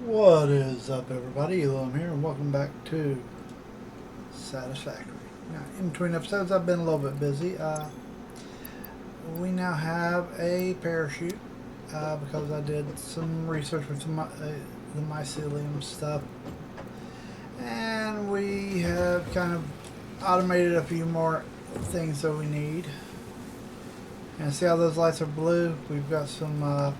What is up, everybody? Elam here, and welcome back to Satisfactory. Now, in between episodes, I've been a little bit busy. We now have a parachute because I did some research with the mycelium stuff, and we have kind of automated a few more things that we need. And see how those lights are blue? We've got some.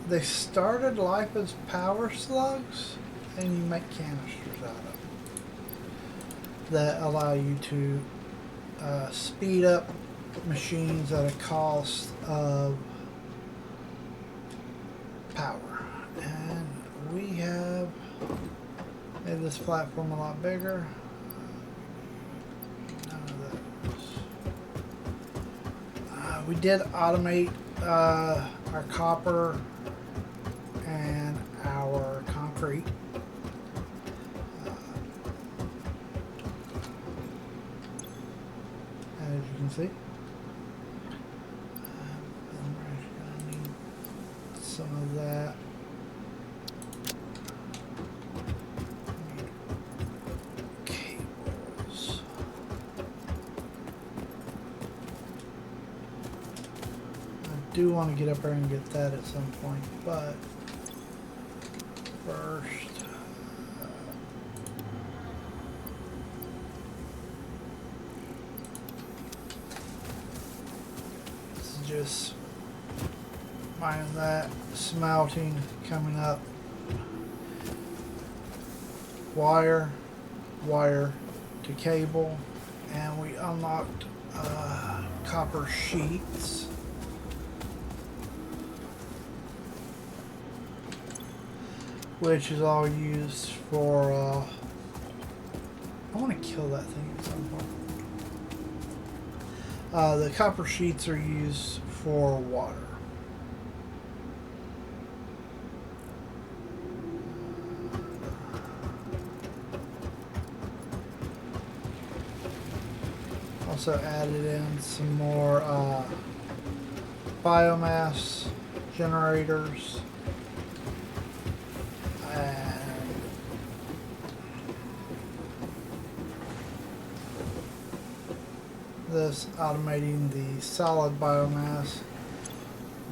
They started life as power slugs, and you make canisters out of them that allow you to speed up machines at a cost of power. And we have made this platform a lot bigger. None of those. We did automate our copper and our concrete. As you can see, we're actually going to need some of that. Need cables. I do want to get up there and get that at some point, but first, this is just minus that smelting coming up. Wire to cable, and we unlocked copper sheets. Which is all used for, I want to kill that thing at some point. The copper sheets are used for water. Also added in some more biomass generators. This automating the solid biomass.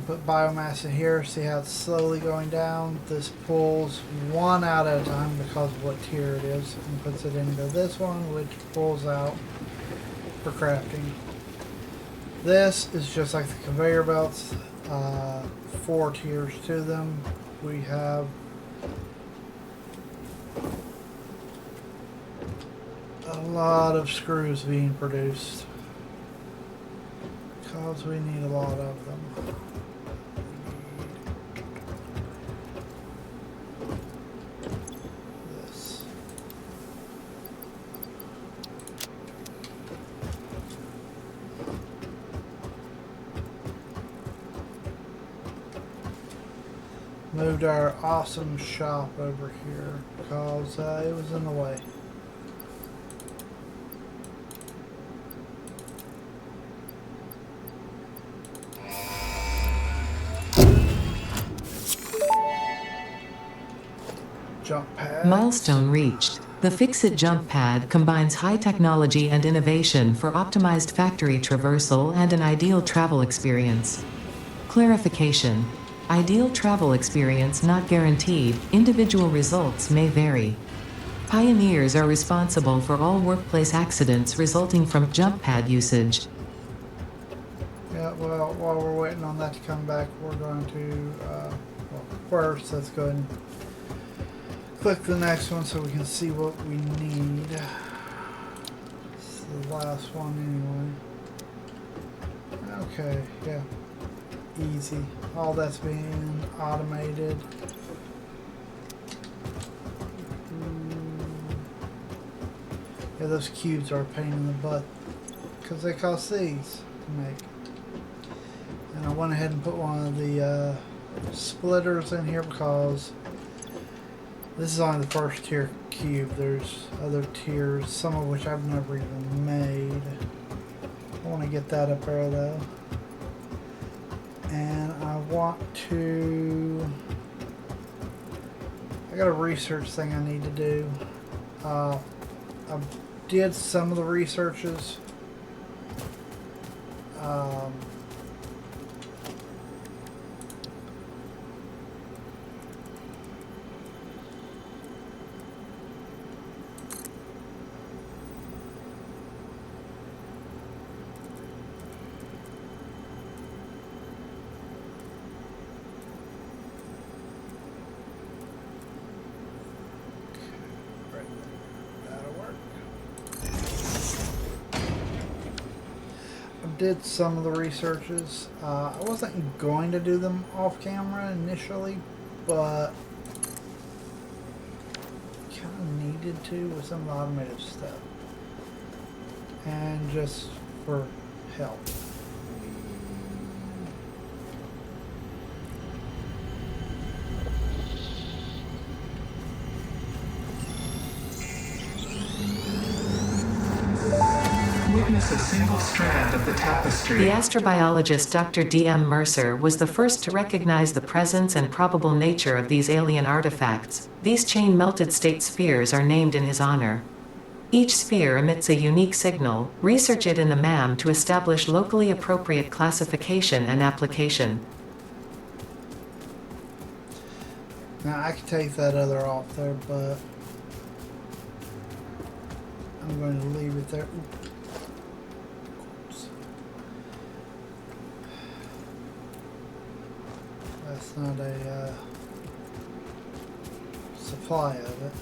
Put biomass in here, see how it's slowly going down. This pulls one out at a time because of what tier it is, and puts it into this one, which pulls out for crafting. This is just like the conveyor belts, 4 tiers to them. We have a lot of screws being produced because we need a lot of them. This. Moved our awesome shop over here because it was in the way. Jump pad. Milestone reached. The Fix-It jump pad combines high technology and innovation for optimized factory traversal and an ideal travel experience. Clarification. Ideal travel experience not guaranteed, individual results may vary. Pioneers are responsible for all workplace accidents resulting from jump pad usage. Yeah, well, while we're waiting on that to come back, we're going to, well, first, let's go ahead and click the next one so we can see what we need. It's the last one anyway. Okay, yeah. Easy. All that's being automated. Yeah, those cubes are a pain in the butt because they cost these to make. And I went ahead and put one of the splitters in here because this is only the first tier cube. There's other tiers, some of which I've never even made. I want to get that up there though. And I want to I got a research thing I need to do. I did some of the researches. Um, right, that'll work. I did some of the researches. I wasn't going to do them off camera initially, but kind of needed to with some of the automated stuff. And just for help. Witness a single strand of the tapestry. The astrobiologist Dr. D.M. Mercer was the first to recognize the presence and probable nature of these alien artifacts. These chain-melted state spheres are named in his honor. Each sphere emits a unique signal. Research it in the MAM to establish locally appropriate classification and application. Now I could take that other off there, but I'm going to leave it there. Oops. That's not a supply of it.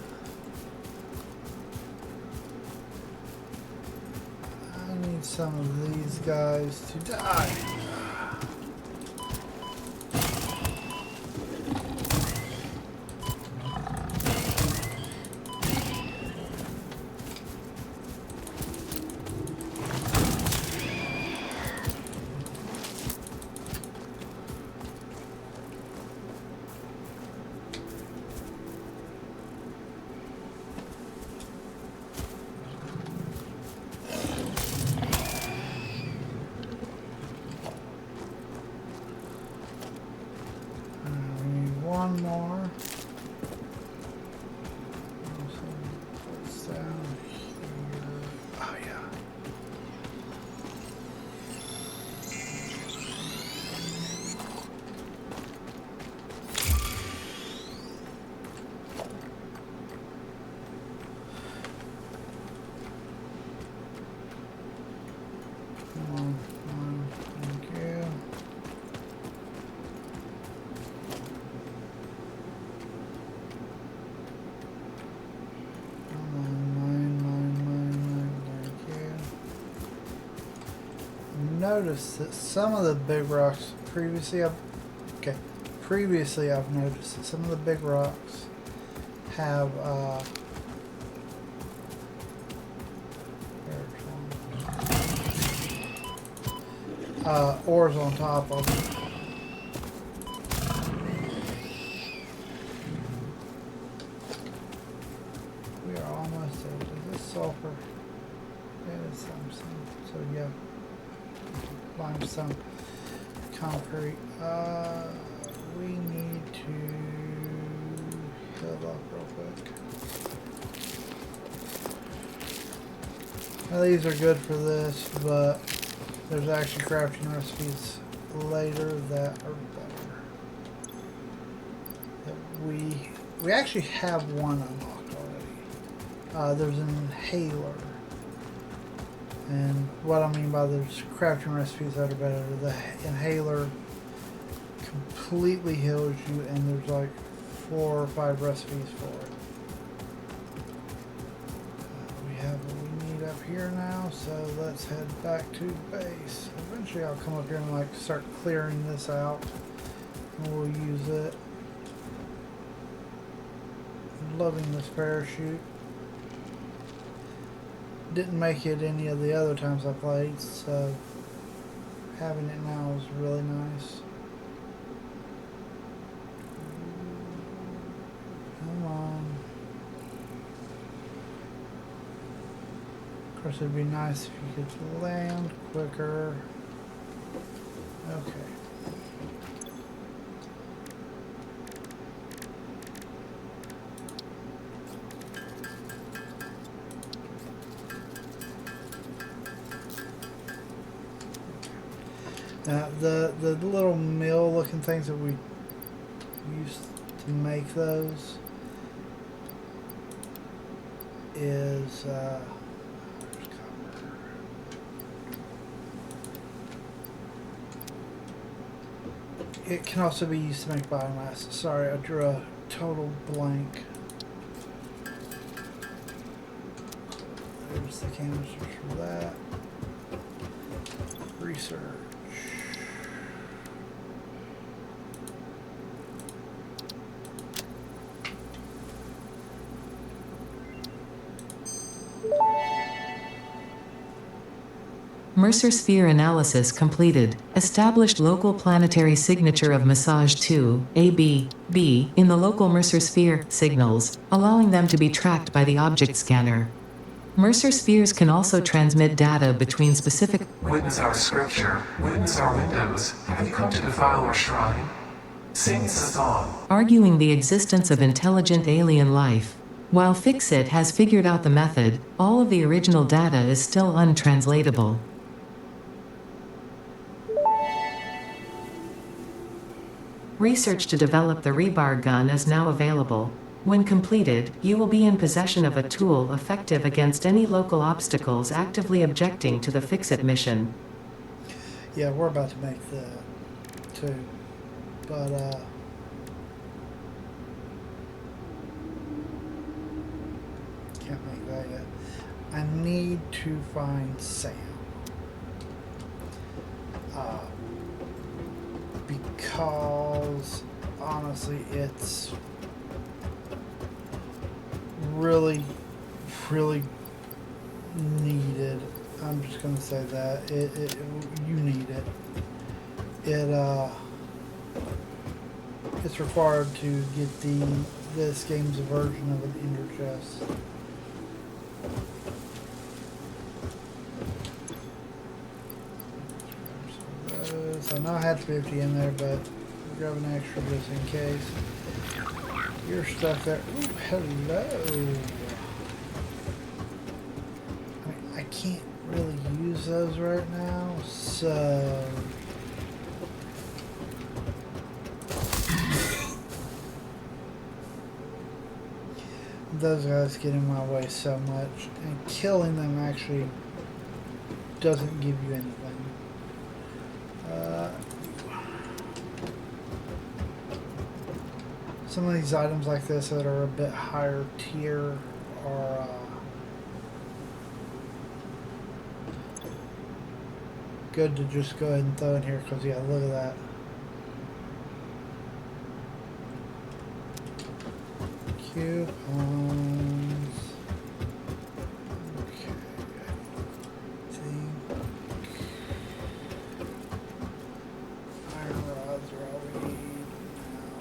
I need some of these guys to die. One more. What's down here? Oh yeah. Come on, thank you. Noticed that some of the big rocks previously I've noticed that some of the big rocks have ores on top of them. We are almost there. Is this sulfur? Yeah, it's something. So yeah. Limestone, concrete. We need to heal up real quick. Now these are good for this, but there's actually crafting recipes later that are better. That we actually have one unlocked already. There's an inhaler. And what I mean by there's crafting recipes that are better, the inhaler completely heals you, and there's like 4 or 5 recipes for it. We have what we need up here now, so let's head back to base. Eventually I'll come up here and like start clearing this out, and we'll use it. I'm loving this parachute. Didn't make it any of the other times I played, so having it now is really nice. Come on. Of course, it'd be nice if you could land quicker. Okay. The little mill looking things that we used to make those is it can also be used to make biomass. Sorry, I drew a total blank. There's the canisters for that. Research. Mercer sphere analysis completed. Established local planetary signature of massage 2, AB, in the local Mercer sphere signals, allowing them to be tracked by the object scanner. Mercer spheres can also transmit data between specific. Witness our scripture, witness our windows. Have you come to defile our shrine? Sing us a song. Arguing the existence of intelligent alien life. While Fixit has figured out the method, all of the original data is still untranslatable. Research to develop the rebar gun is now available. When completed, you will be in possession of a tool effective against any local obstacles actively objecting to the Fixit mission. Yeah, we're about to make that too, but can't make that yet. I need to find Sam. Because honestly, it's really needed. I'm just gonna say that you need it. It's required to get this game's version of an ender chest. I know I had 50 in there, but we'll grab an extra just in case. Your stuff there. Ooh, hello. I can't really use those right now, so those guys get in my way so much, and killing them actually doesn't give you anything. Some of these items like this that are a bit higher tier are good to just go ahead and throw in here because, yeah, look at that. Coupons. Okay. Iron rods are all we need now.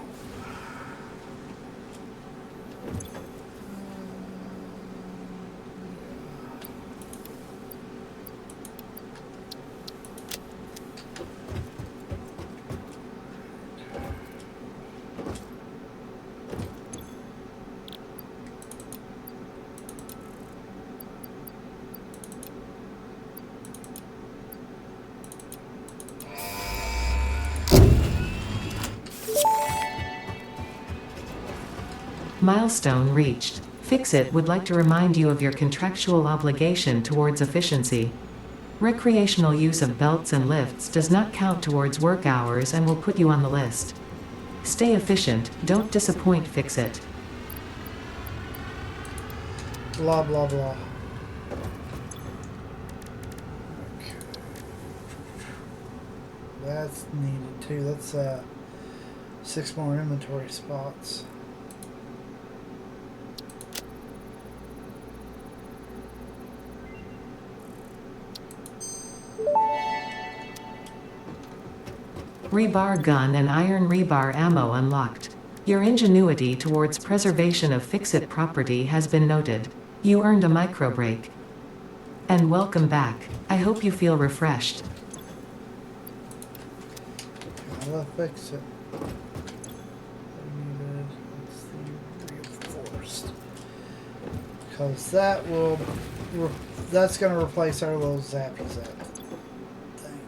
Milestone reached. Fixit would like to remind you of your contractual obligation towards efficiency. Recreational use of belts and lifts does not count towards work hours and will put you on the list. Stay efficient, don't disappoint Fixit. Blah, blah, blah. Okay. That's needed too. That's 6 more inventory spots. Rebar gun and iron rebar ammo unlocked. Your ingenuity towards preservation of Fixit property has been noted. You earned a micro break. And welcome back. I hope you feel refreshed. I'll fix it. Let's see, reinforced. Because that will, that's going to replace our little zappy zap thing.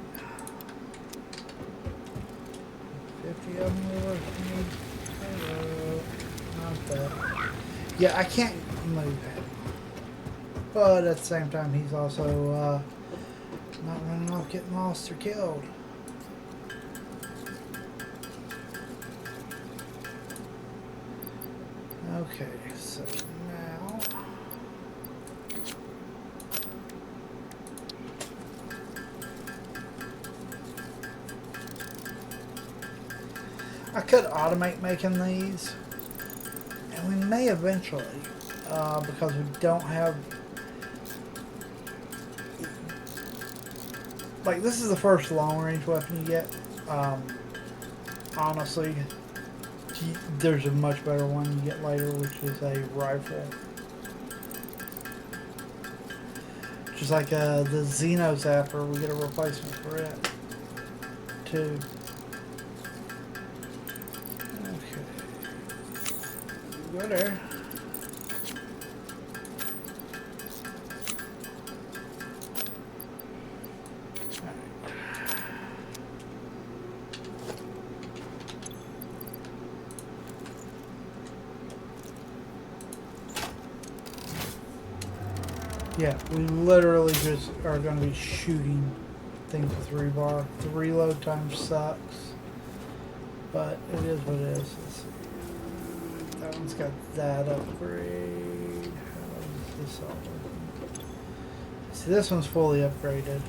Yeah, I can't move him. But at the same time, he's also not running off getting lost or killed. Okay, so now... I could automate making these, and we may eventually, because we don't have... Like, this is the first long-range weapon you get. Honestly, there's a much better one you get later, which is a rifle. Just like the Xeno Zapper, we get a replacement for it, too. Okay. Go there. Yeah, we literally just are going to be shooting things with rebar. The reload time sucks, but it is what it is. Let's see. That one's got that upgrade. How is this all working? See, this one's fully upgraded.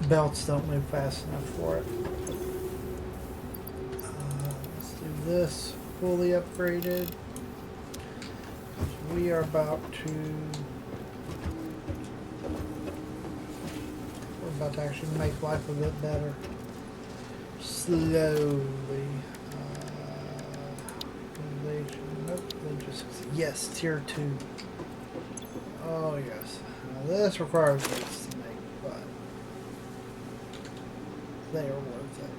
Belts don't move fast enough for it. Let's do this fully upgraded. We are about to... We're about to actually make life a bit better. Slowly. Nope, they just... Yes, tier 2. Oh, yes. Now this requires boots to make, but they are worth it.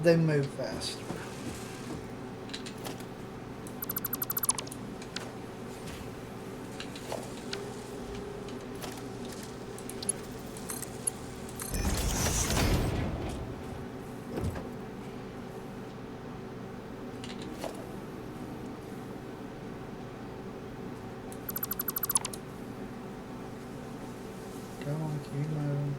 They move faster. Come on, keep moving.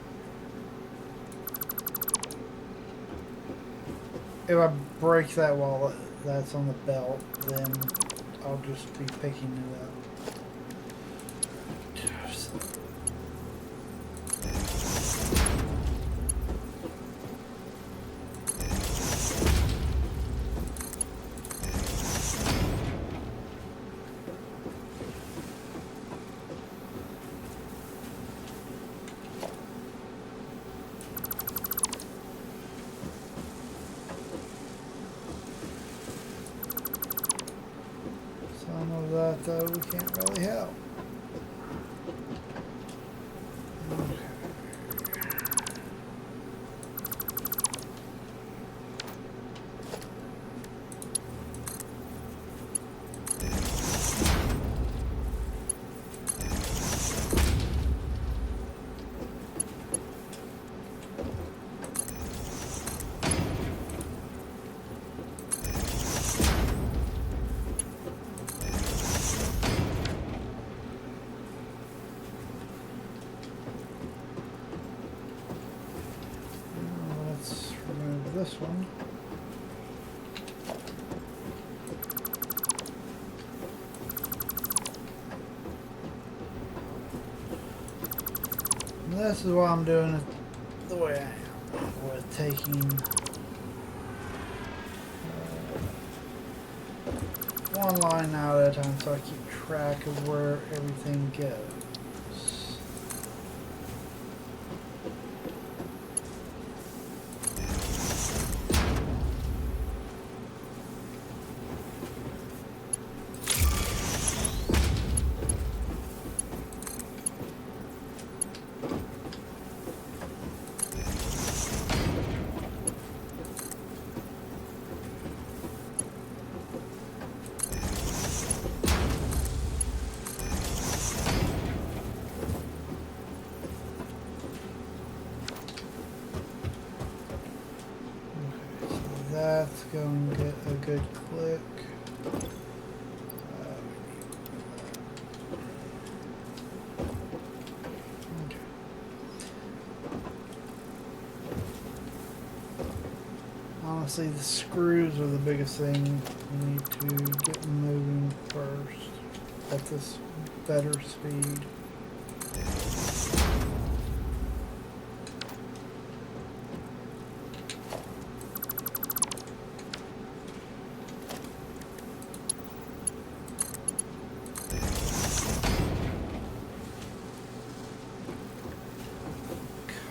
If I break that while that's on the belt, then I'll just be picking it up. Some of that, though, we can't really help. Let's remove this one. And this is why I'm doing it the way I am, with taking one line out at a time so I keep track of where everything goes. go and get a good click. Okay. Honestly, the screws are the biggest thing. We need to get moving first at this better speed.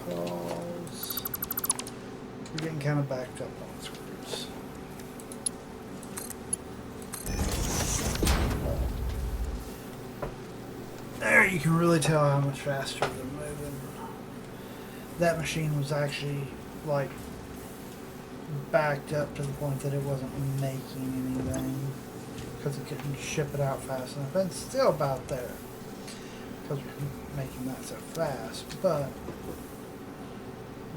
Cause we're getting kind of backed up on screws. There you can really tell how much faster they're moving. That machine was actually like backed up to the point that it wasn't making anything because it couldn't ship it out fast enough. And it's still about there because we're making that so fast, but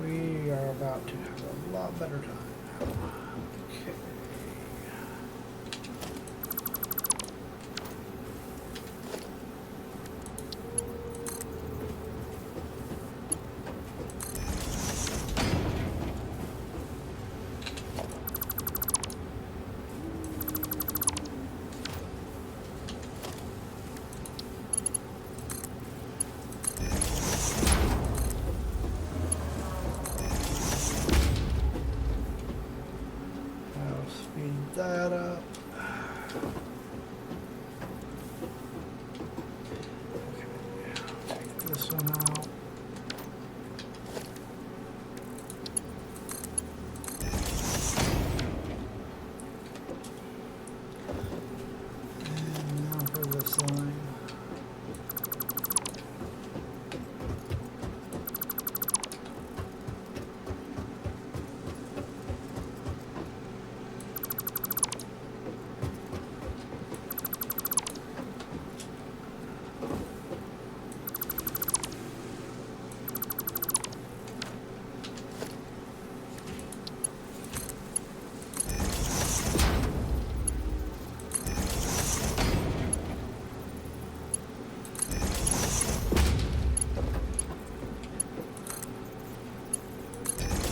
we are about to have a lot better time. Okay. I'll speed that up. Okay, take this one out. And now for this line.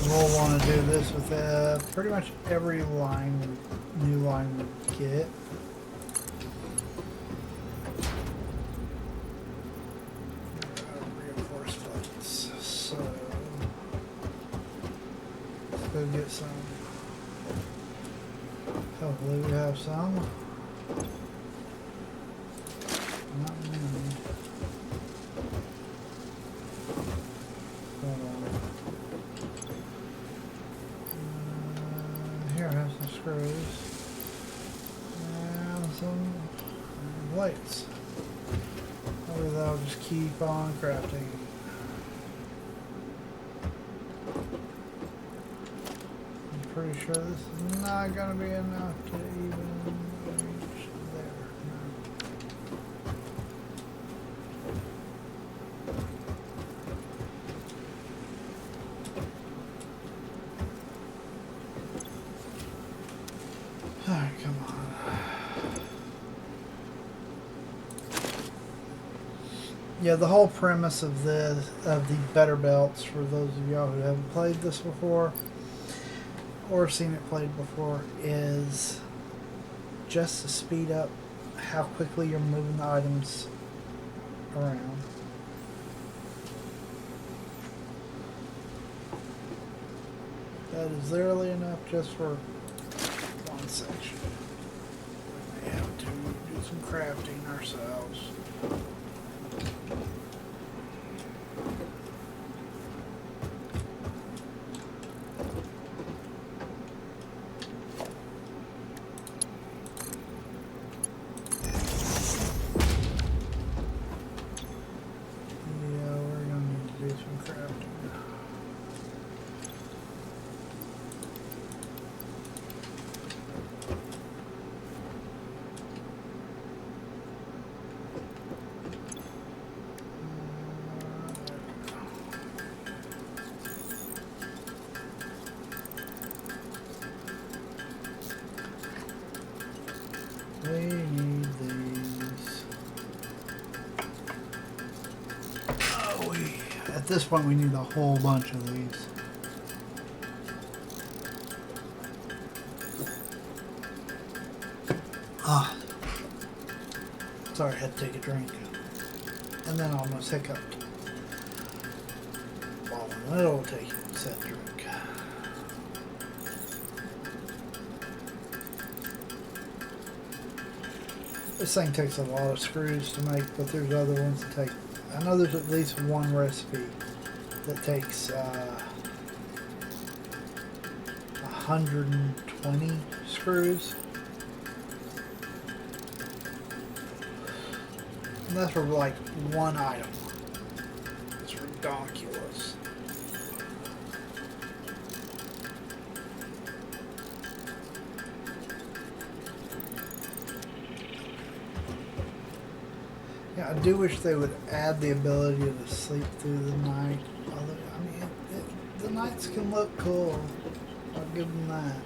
We'll want to do this with pretty much every line, new line we get. Reinforce buttons. So let's go get some. Hopefully we have some. Not many. Hold on. Here I have some screws and some plates. Hopefully that'll just keep on crafting. I'm pretty sure this is not going to be enough to even reach there. No. Alright, come on. Yeah, the whole premise of the better belts, for those of y'all who haven't played this before or seen it played before, is just to speed up how quickly you're moving the items around. That is literally enough just for one section. We may have to do some crafting ourselves. Yeah, we're gonna need to do some crafting. At this point, we need a whole bunch of these. Ah, sorry, I had to take a drink. And then I almost hiccuped. While in the middle of taking said drink. This thing takes a lot of screws to make, but there's other ones that take... I know there's at least one recipe that takes 120 screws. And that's for like one item. It's ridiculous. Yeah, I do wish they would add the ability to sleep through the night. Although, I mean, the nights can look cool. I'll give them that.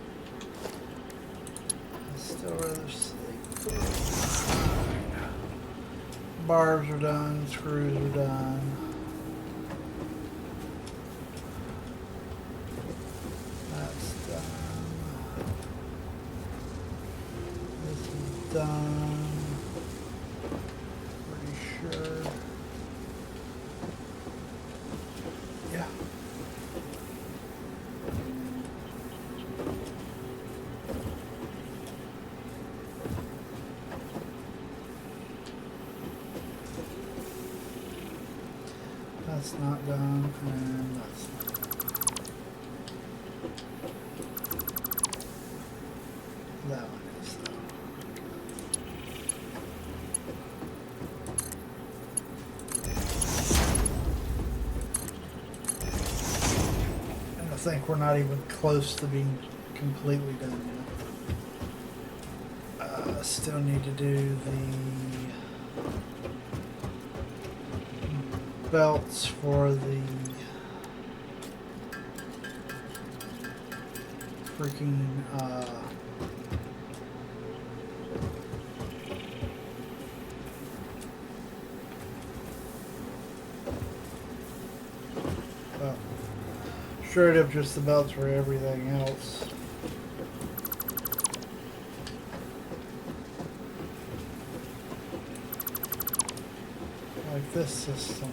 I'd still rather sleep through the night. Barbs are done, screws are done. That's done. This is done. Sure. Yeah. That's not done, and that's not done. That one is though. I think we're not even close to being completely done yet. Still need to do the belts for the freaking straight up just the belts for everything else. Like this system.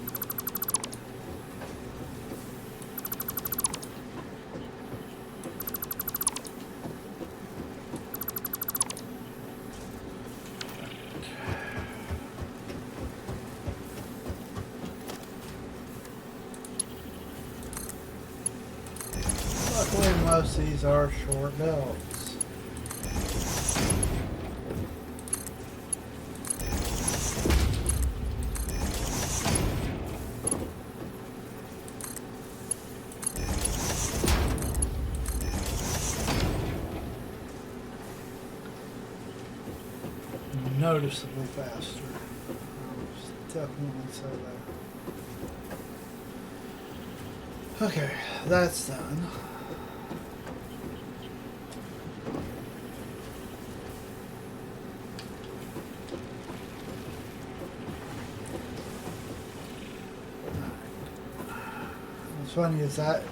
Luckily, most of these are short belts. Noticeably faster. Definitely say that. Okay, that's done. What's funny is that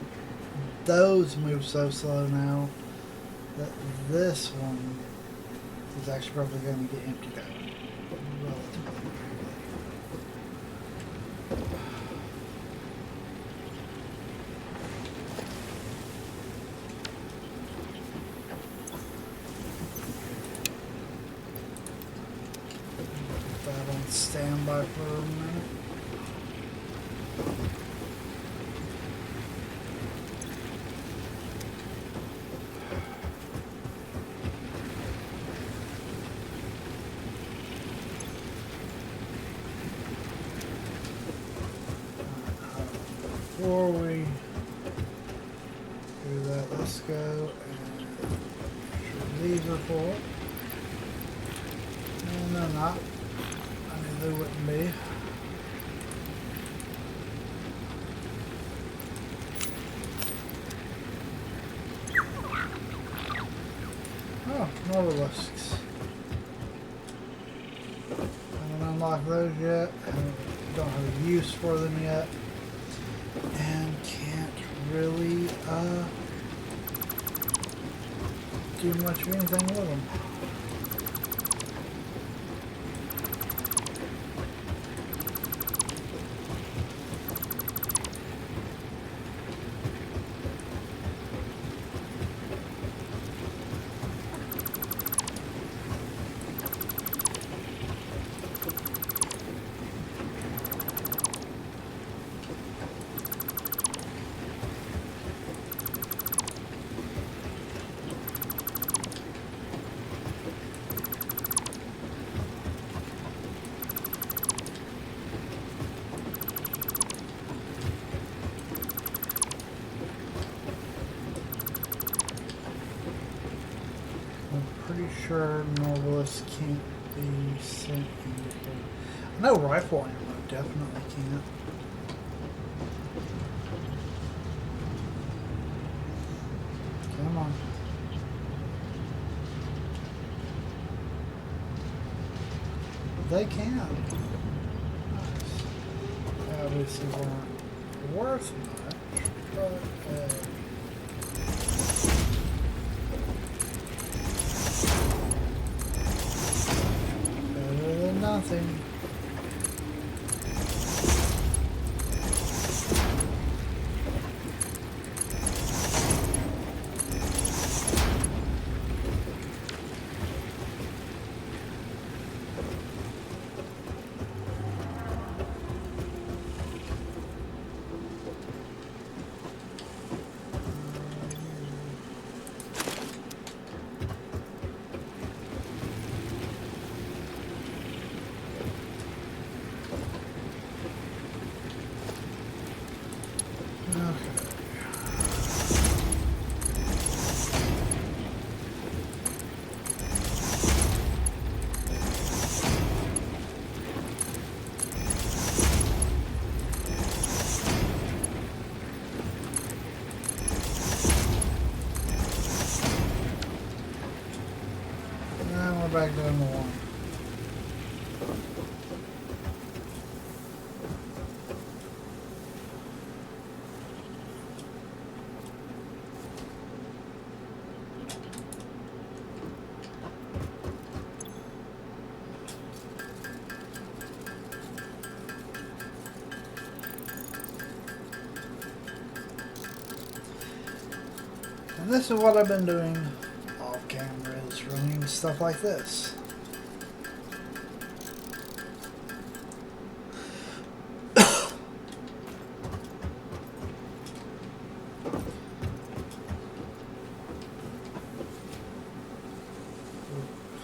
those move so slow now that this one is actually probably going to get emptied out relatively quickly. Put that on standby for a minute. Before we do that, let's go and make sure these are full. And they're not. I mean, they wouldn't be. Oh, more mollusks. I haven't unlocked those yet. I don't have a use for them yet. and can't really do much of anything with them. Pretty sure Norwallis can't be sent into here. I know rifle ammo definitely can't. Come on. They can. Nice. They obviously weren't worth much, but better than nothing. Now we're back down to one. And this is what I've been doing off camera, is running stuff like this.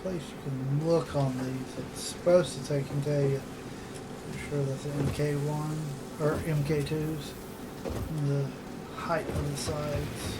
Place you can look on these. It's supposed to take and tell you. I'm sure that's an MK1 or MK2s. The height of the sides.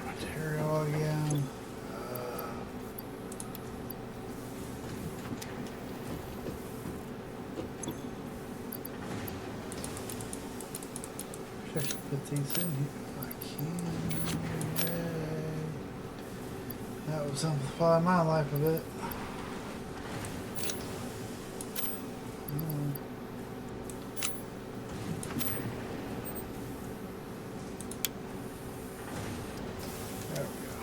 Material again. I should put these in here if I can. Yay. That would simplify my life a bit. There we go.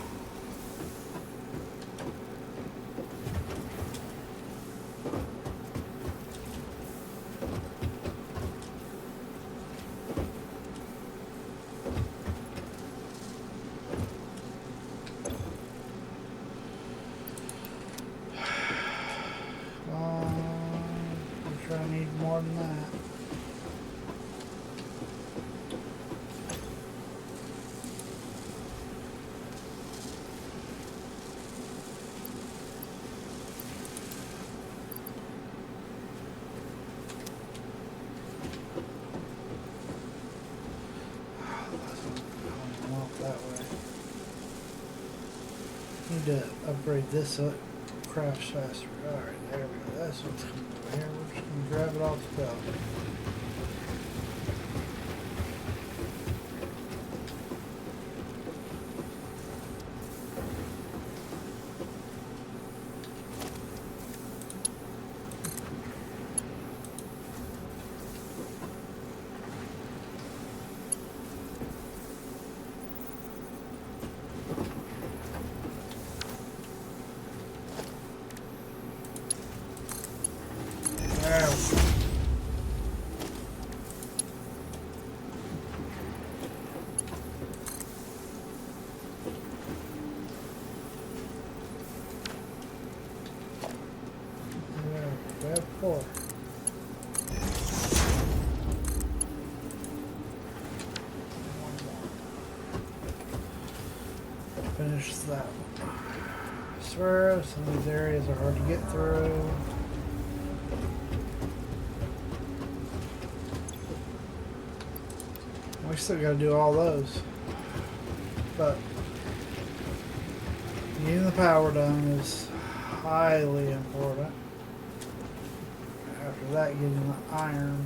to upgrade this so it crafts faster. Alright, there we go. That's what's coming over here. We're just going to grab it off the belt. Ep4. Finish that one. I swear some of these areas are hard to get through. We still gotta do all those. But getting the power done is highly important. After that, getting the iron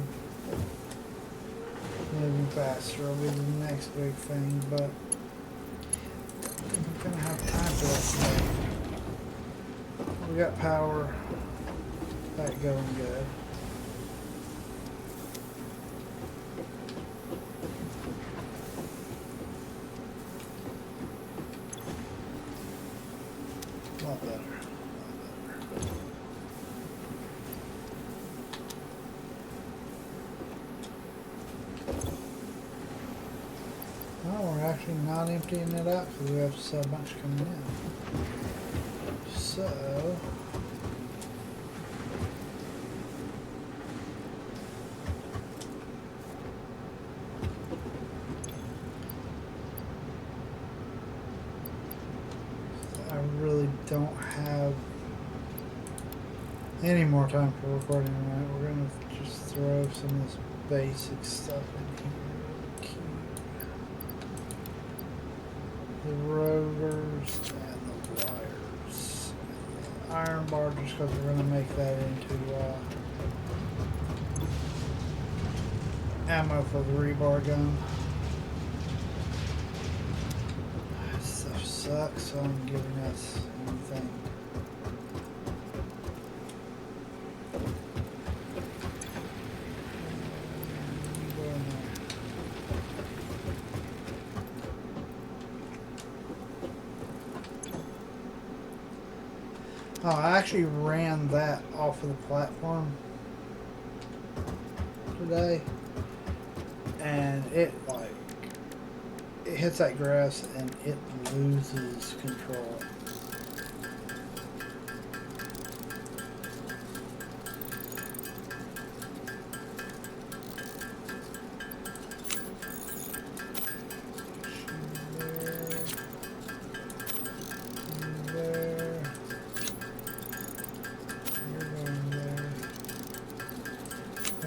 moving faster will be the next big thing, but I'm gonna have time for that today. We got power, that going good. A lot better. Well, we're actually not emptying it out because we have so much coming in. So, I really don't have any more time for recording tonight. We're going to just throw some of this basic stuff in here. The rotors and the wires. And the iron bar, just because we're going to make that into ammo for the rebar gun. This stuff sucks, so I'm giving us anything. Oh, I actually ran that off of the platform today, and it hits that grass and it loses control.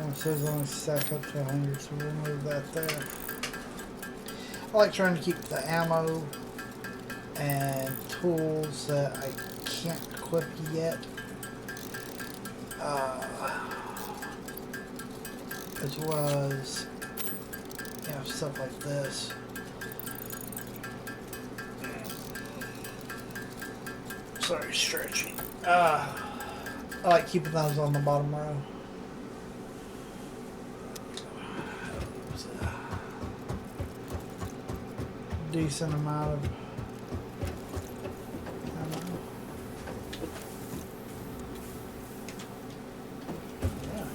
It says only stack up to 100, so we'll move that there. I like trying to keep the ammo and tools that I can't equip yet, as well as, you know, stuff like this. Sorry, stretching. I like keeping those on the bottom row. Decent amount of ammo. Yeah.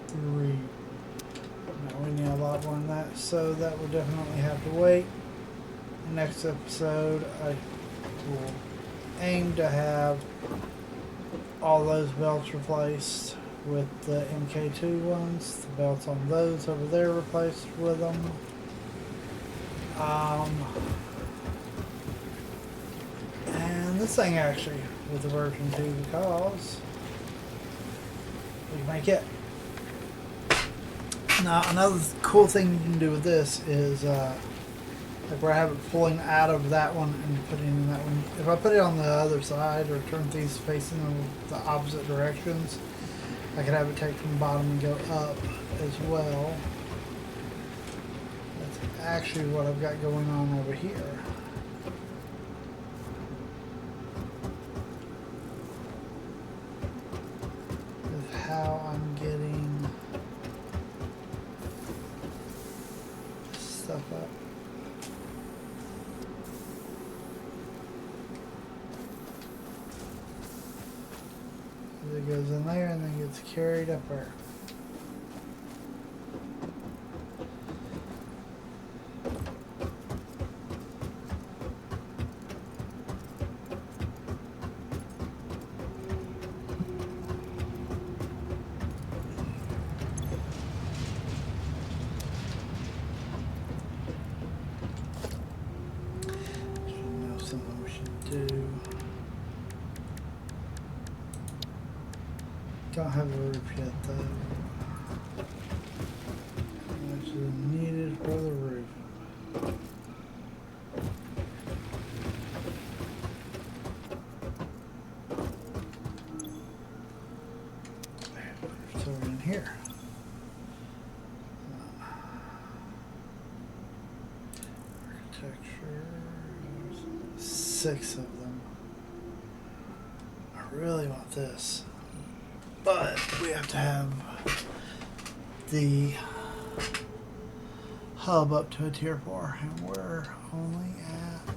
Three. We need a lot more than that, so that will definitely have to wait. Next episode, I will aim to have all those belts replaced with the MK2 ones. The belts on those over there replaced with them. in this thing actually with the version 2 because we can make it. Now another cool thing you can do with this is like where I have it pulling out of that one and putting in that one. If I put it on the other side or turn these facing the opposite directions, I could have it take from the bottom and go up as well. That's actually what I've got going on over here. Is how I'm getting stuff up. It goes in there and then gets carried up there. Should know something we should do. Don't have a roof yet though, which is needed for the roof. So we're in here. Architecture, there's 6 of them. I really want this. But we have to have the hub up to a tier 4, and we're only at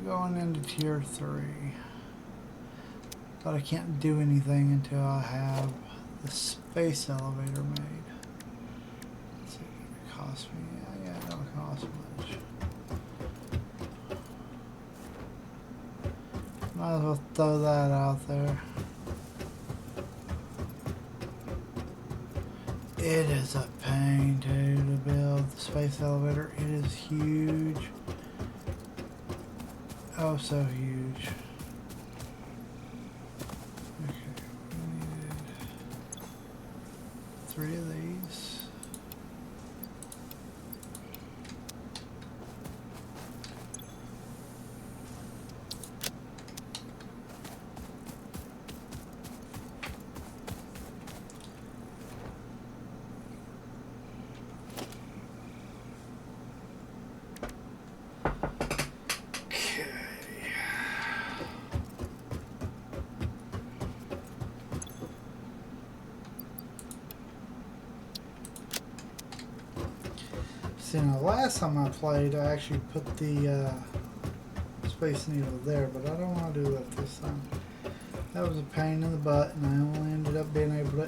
going into tier 3. But I can't do anything until I have the space elevator made. Let's see what it costs me. Yeah, it don't cost much. Might as well throw that out there. It is a pain too to build the space elevator. It is huge. Oh, so huge. Okay, we needed 3 of these. See, now last time I played, I actually put the Space Needle there, but I don't want to do that this time. That was a pain in the butt, and I only ended up being able to...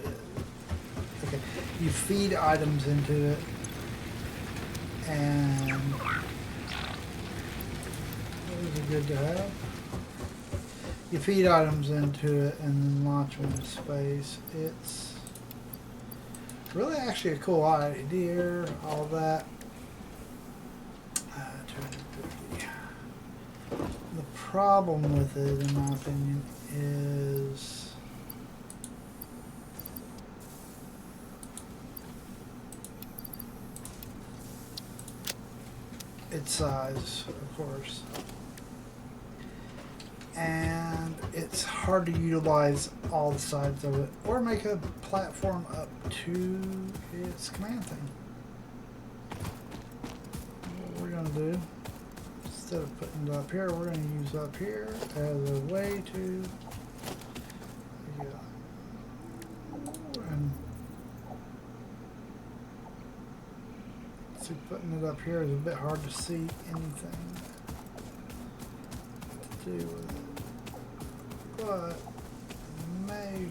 Okay, you feed items into it, and... Those are good to have. You feed items into it and then launch them into space. It's really actually a cool idea, all that. 250. The problem with it, in my opinion, is its size, of course. And it's hard to utilize all the sides of it or make a platform up to its command thing. What we're going to do, instead of putting it up here, we're going to use up here as a way to and see, putting it up here is a bit hard to see anything to do with it. But maybe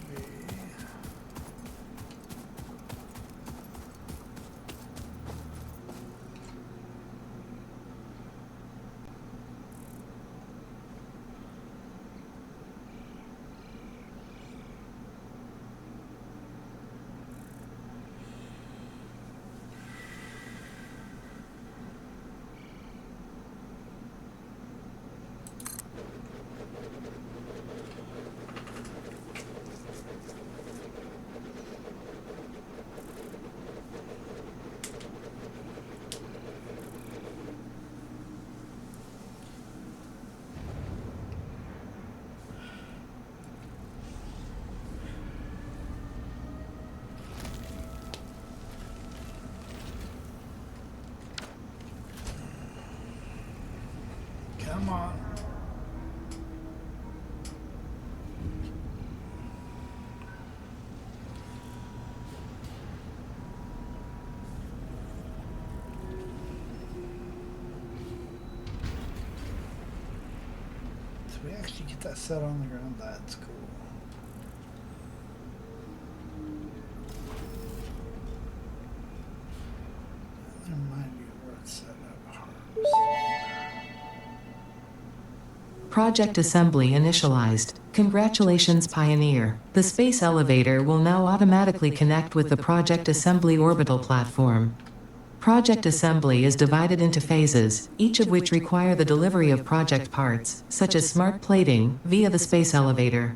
Come on. So we actually get that set on the ground. That's cool. There might be worth setting up harms. Project assembly initialized. Congratulations, Pioneer. The space elevator will now automatically connect with the Project Assembly orbital platform. Project assembly is divided into phases, each of which require the delivery of project parts, such as smart plating, via the space elevator.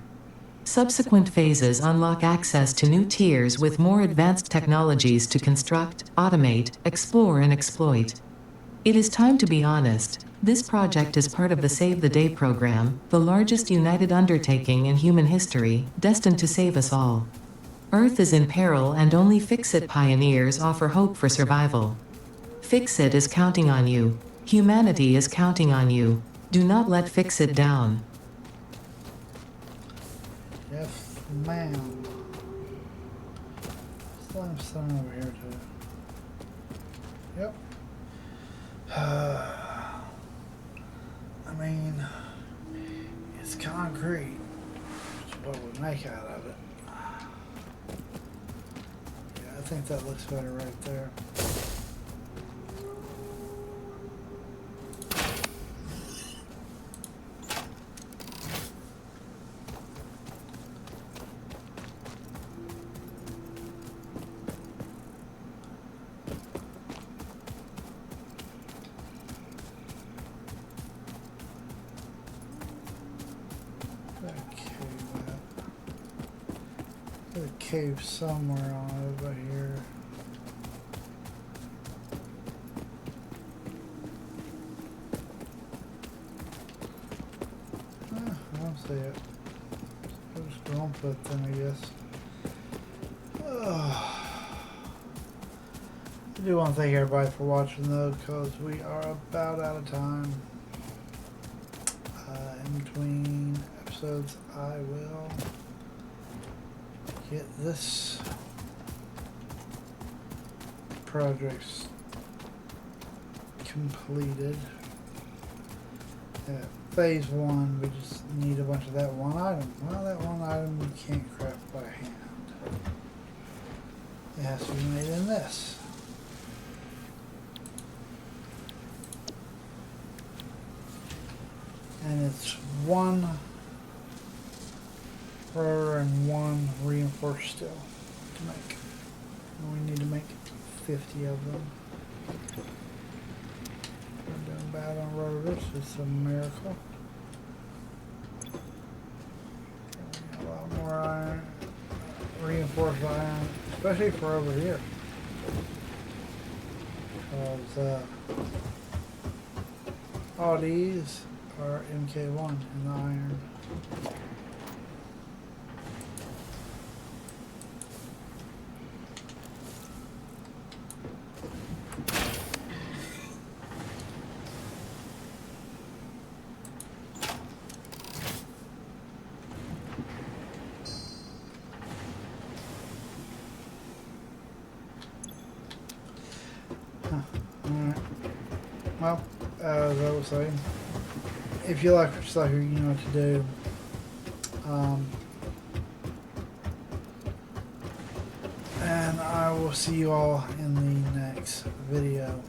Subsequent phases unlock access to new tiers with more advanced technologies to construct, automate, explore and exploit. It is time to be honest. This project is part of the Save the Day program, the largest united undertaking in human history, destined to save us all. Earth is in peril and only Fix-It pioneers offer hope for survival. Fix-It is counting on you. Humanity is counting on you. Do not let Fix-It down. Yes, ma'am. Still have some over here too. Yep. I mean, it's concrete. It's what we make out of it. Yeah, I think that looks better right there. There's a cave somewhere on over here. I don't see it. I'll just go and put them, I guess. I do want to thank everybody for watching though, because we are about out of time. In between episodes, I will get this project completed. Phase 1, we just need a bunch of that one item. Well, that one item we can't craft by hand. It has to be made in this. And it's 1 rotor and 1 reinforced steel to make. And we need to make 50 of them. We're doing bad on rotors. It's a miracle. A lot more iron, reinforced iron, especially for over here. Because all these are MK1 in the iron. Alright. Well, as I was saying, if you like Recycler, you know what to do. And I will see you all in the next video.